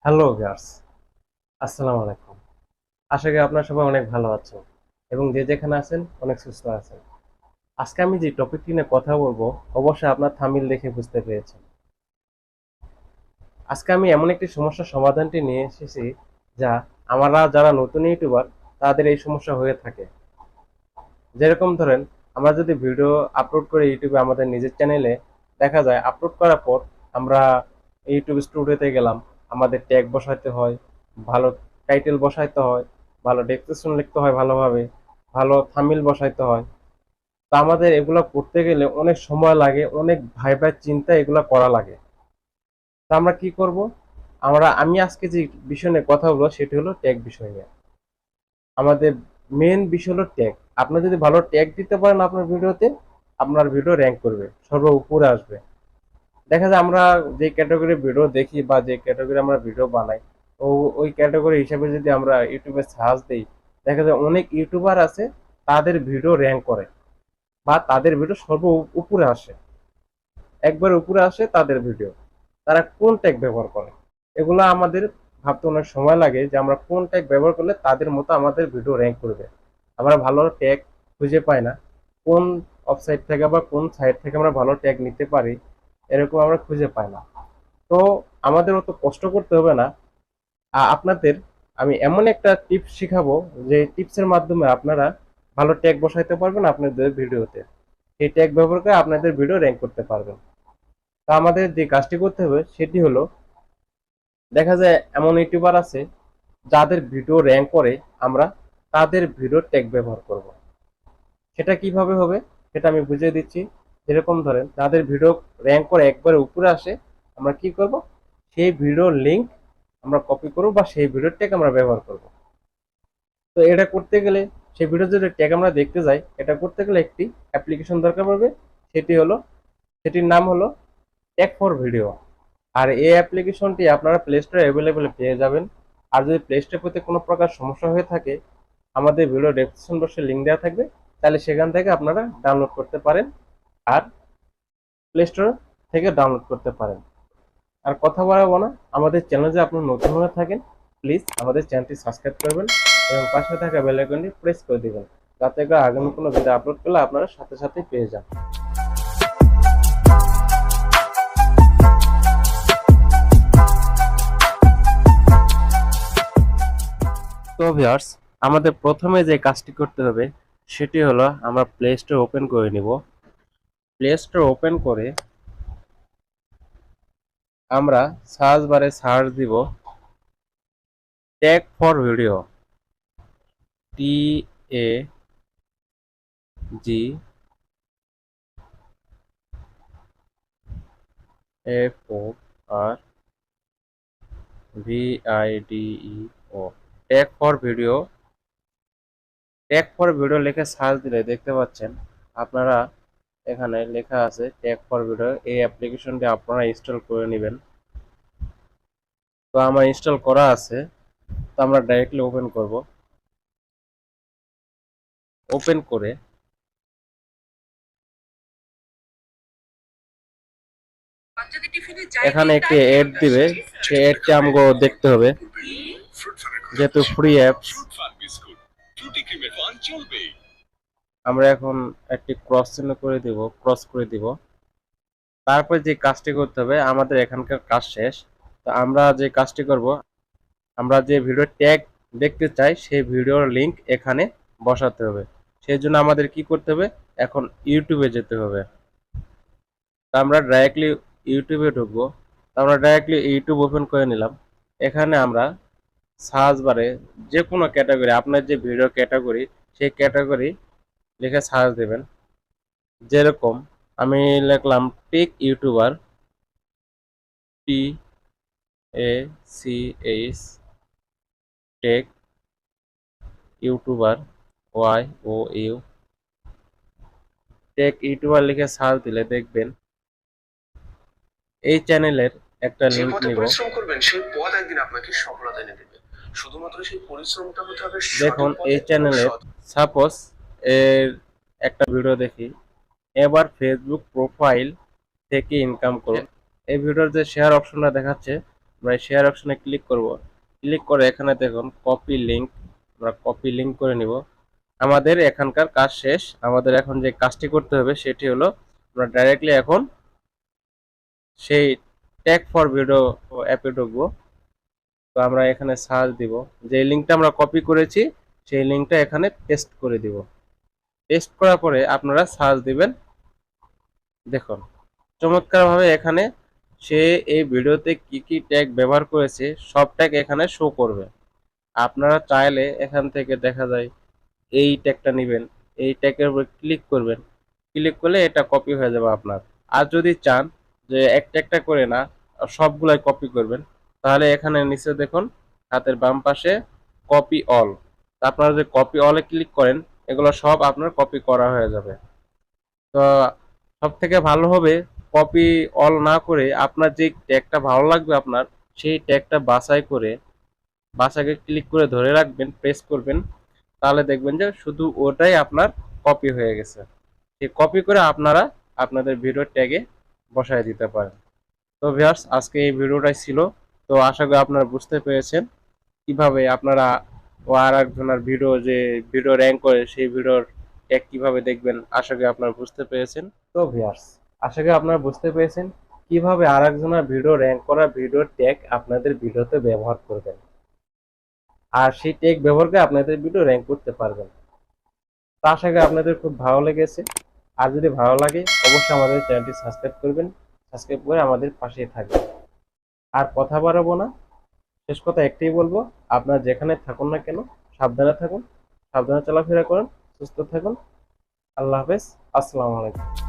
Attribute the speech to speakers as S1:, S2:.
S1: Hello viewers, আসসালামু আলাইকুম। আশা করি আপনারা সবাই অনেক ভালো আছেন এবং যে যেখানে আছেন অনেক সুস্থ আছেন। আজকে আমি যে টপিকটি নিয়ে কথা বলবো, অবশ্যই আপনার থাম্বনেল দেখে বুঝতে পেরেছেন। আজকে আমি এমন একটি সমস্যার সমাধানটি নিয়ে এসেছি, যা আমরা যারা নতুন ইউটিউবার তাদের এই সমস্যা হয়ে থাকে। যেরকম ধরেন, আমরা যদি ভিডিও আপলোড করে ইউটিউবে আমাদের নিজের চ্যানেলে, দেখা যায় আপলোড করার পর আমরা ইউটিউব স্টুডিওতে গেলাম, আমাদের ট্যাগ বসাইতে হয়, ভালো টাইটেল বসাইতে হয়, ভালো ডেসক্রিপশন লিখতে হয়, ভালোভাবে ভালো থাম্বনেল বসাইতে হয়। তো আমাদের এগুলো করতে গেলে অনেক সময় লাগে, অনেক ভাইবার চিন্তা এগুলো করা লাগে। তো আমরা কি করব? আমি আজকে যে বিষয় নিয়ে কথা বলবো সেটি হলো ট্যাগ বিষয় নিয়ে। আমাদের মেন বিষয় হলো ট্যাগ। আপনি যদি ভালো ট্যাগ দিতে পারেন আপনার ভিডিওতে, আপনার ভিডিও র্যাঙ্ক করবে, সর্ব উপরে আসবে। দেখা যায় আমরা যে ক্যাটাগরি ভিডিও দেখি বা যে ক্যাটাগরি আমরা ভিডিও বানাই, ও ওই ক্যাটাগরি হিসাবে যদি আমরা ইউটিউবে সার্চ দিই, দেখা যায় অনেক ইউটিউবার আছে, তাদের ভিডিও র্যাঙ্ক করে বা তাদের ভিডিও সর্ব উপরে আসে, একবার উপরে আসে তাদের ভিডিও। তারা কোন ট্যাগ ব্যবহার করে, এগুলো আমাদের ভাবতে অনেক সময় লাগে যে আমরা কোন ট্যাগ ব্যবহার করলে তাদের মতো আমাদের ভিডিও র্যাঙ্ক করবে। আমরা ভালো ট্যাগ খুঁজে পাই না, কোন ওয়েবসাইট থেকে বা কোন সাইট থেকে আমরা ভালো ট্যাগ নিতে পারি, এরকম আমরা খুঁজে পাই না। তো আমাদের অত কষ্ট করতে হবে না। আপনাদের আমি এমন একটা টিপস শিখাবো, যে টিপসের মাধ্যমে আপনারা ভালো ট্যাগ বসাইতে পারবেন আপনাদের ভিডিওতে। এই ট্যাগ ব্যবহার করে আপনাদের ভিডিও র্যাঙ্ক করতে পারবেন। তো আমাদের যে কাজটি করতে হবে সেটি হলো, দেখা যায় এমন ইউটিউবার আছে যাদের ভিডিও র্যাঙ্ক করে, আমরা তাদের ভিডিও ট্যাগ ব্যবহার করব। সেটা কিভাবে হবে সেটা আমি বুঝিয়ে দিচ্ছি। যেরকম ধরেন, যাদের ভিডিও র্যাঙ্ক করে একবারে উপরে আসে, আমরা কি করব? সেই ভিডিওর লিংক আমরা কপি করব বা সেই ভিডিওর ট্যাগ আমরা ব্যবহার করব। তো এটা করতে গেলে, সেই ভিডিও যদি ট্যাগ আমরা দেখতে যাই, এটা করতে গেলে একটি অ্যাপ্লিকেশন দরকার পড়বে। সেটি হলো, সেটির নাম হলো ট্যাগ ফর ভিডিও। আর এই অ্যাপ্লিকেশনটি আপনারা প্লে স্টোরে অ্যাভেলেবেল পেয়ে যাবেন। আর যদি প্লে স্টোরে পেতে কোনো প্রকার সমস্যা হয়ে থাকে, আমাদের ভিডিও ডেসক্রিপশন বক্সে লিঙ্ক দেওয়া থাকবে, তাহলে সেখান থেকে আপনারা ডাউনলোড করতে পারেন আর প্লে স্টোর থেকে ডাউনলোড করতে পারেন। আর কথা বাড়াবো না, আমাদের চ্যানেলে যদি আপনি নতুন হয়ে থাকেন, প্লিজ আমাদের চ্যানেলটি সাবস্ক্রাইব করবেন এবং পাশে থাকা বেল আইকনটি প্রেস করে দিবেন, যাতে করে আগামী কোনো ভিডিও আপলোড করলে আপনারা সাথে সাথে পেয়ে যান। তো ভিউয়ার্স, আমাদের প্রথমে যে কাজটি করতে হবে সেটি হলো, আমরা প্লে স্টোর ওপেন করে নিব। প্লে স্টোর ওপেন করে আমরা সার্চ বারে সার্চ দিব tag for video, TAGFORVIDEO, tag for video. Tag for video লিখে সার্চ দিলে দেখতে পাচ্ছেন আপনারা, এখানে লেখা আছে ট্যাগ ফর ভিডিও। এই অ্যাপ্লিকেশনটি আপনারা ইনস্টল করে নেবেন। তো আমার ইনস্টল করা আছে, তো আমরা ডাইরেক্টলি ওপেন করব। ওপেন করে এখানে একটি অ্যাড দিবে, সেই অ্যাডটি আমাকে দেখতে হবে, যেহেতু ফ্রি অ্যাপস। আমরা এখন একটি ক্রস চিহ্ন করে দিব, ক্রস করে দিব। তারপর যে কাজটি করতে হবে, আমাদের এখানকার কাজ শেষ। তো আমরা যে কাজটি করব, আমরা যে ভিডিও ট্যাগ দেখতে চাই সেই ভিডিওর লিংক এখানে বসাতে হবে। সেই জন্য আমাদের কি করতে হবে, এখন ইউটিউবে যেতে হবে। তো আমরা ডাইরেক্টলি ইউটিউবে ঢুকবো। তো আমরা ডাইরেক্টলি ইউটিউব ওপেন করে নিলাম। এখানে আমরা সার্চ বারে যে কোনো ক্যাটাগরি, আপনার যে ভিডিও ক্যাটাগরি, সেই ক্যাটাগরি লিখে সার্চ দেবেন। যেরকম আমি লিখলাম take YouTuber, TACH, take YouTuber, YOU, take YouTuber লিখে সার্চ দিলে দেখবেন এই চ্যানেলের একটা লিংক নিব। পরিশ্রম করবেন সেই পথ একদিন আপনাকে সফলতা এনে দেবে। শুধুমাত্র সেই পরিশ্রমটা হতে হবে। দেখুন এই চ্যানেলের, সাপোজ এর একটা ভিডিও দেখি, এবার ফেসবুক প্রোফাইল থেকে ইনকাম করুন। এই ভিডিওর যে শেয়ার অপশনটা দেখাচ্ছে, আমরা শেয়ার অপশনে ক্লিক করব। ক্লিক করে এখানে দেখুন কপি লিংক, আমরা কপি লিংক করে নিব। আমাদের এখানকার কাজ শেষ। আমাদের এখন যে কাজটি করতে হবে সেটি হলো আমরা ডাইরেক্টলি এখন সেই ট্যাগ ফর ভিডিও অ্যাপে ঢুকবো। তো আমরা এখানে সার্চ দিব, যে লিংকটা আমরা কপি করেছি সেই লিংকটা এখানে পেস্ট করে দিব। পেস্ট করার পরে আপনারা সার্চ দিবেন। দেখুন চমৎকারভাবে এখানে সে এই ভিডিওতে কি কি ট্যাগ ব্যবহার করেছে সব ট্যাগ এখানে শো করবে। আপনারা চাইলে এখান থেকে দেখা যায় এই ট্যাগটা নেবেন, এই ট্যাগের উপর ক্লিক করবেন। ক্লিক করলে এটা কপি হয়ে যাবে আপনার। আর যদি চান যে একটা একটা করে না সবগুলাই কপি করবেন, তাহলে এখানে নিচে দেখুন হাতের বাম পাশে কপি অল, আপনারা যদি কপি অলে ক্লিক করেন এগুলো সব আপনার কপি করা হয়ে যাবে। তো সব থেকে ভালো হবে কপি অল না করে আপনার যে ট্যাগটা ভালো লাগবে আপনার সেই ট্যাগটা বাছাই করে বাছাইকে ক্লিক করে ধরে রাখবেন, প্রেস করবেন, তাহলে দেখবেন যে শুধু ওটাই আপনার কপি হয়ে গেছে। এই কপি করে আপনারা আপনাদের ভিডিও ট্যাগে বসায় দিতে পারেন। তো ভিউয়ার্স আজকে এই ভিডিওটাই ছিল। তো আশা করি আপনারা বুঝতে পেরেছেন কিভাবে আপনারা ও আর একজনের ভিডিও যে ভিডিও র্যাঙ্ক করে সেই ভিডিওর ট্যাগ কিভাবে দেখবেন, আশা করি আপনারা বুঝতে পেরেছেন। তো ভিউয়ার্স আশা করি আপনারা বুঝতে পেরেছেন কিভাবে আর একজনের ভিডিও র্যাঙ্ক করা ভিডিওর ট্যাগ আপনাদের ভিডিওতে ব্যবহার করবেন, আর সেই ট্যাগ ব্যবহার করে আপনাদের ভিডিও র্যাঙ্ক করতে পারবেন। তো আশা করি আপনাদের খুব ভালো লেগেছে। আর যদি ভালো লাগে অবশ্যই আমাদের চ্যানেলটি সাবস্ক্রাইব করবেন, সাবস্ক্রাইব করে আমাদের পাশেই থাকবেন। আর কথা বাড়াবো না, শেষ কথা একটাই বলবো, আপনারা যেখানে থাকুন না কেন সাবধানে থাকুন, সাবধানে চলাফেরা করুন, সুস্থ থাকুন। আল্লাহ হাফেজ, আসসালামু আলাইকুম।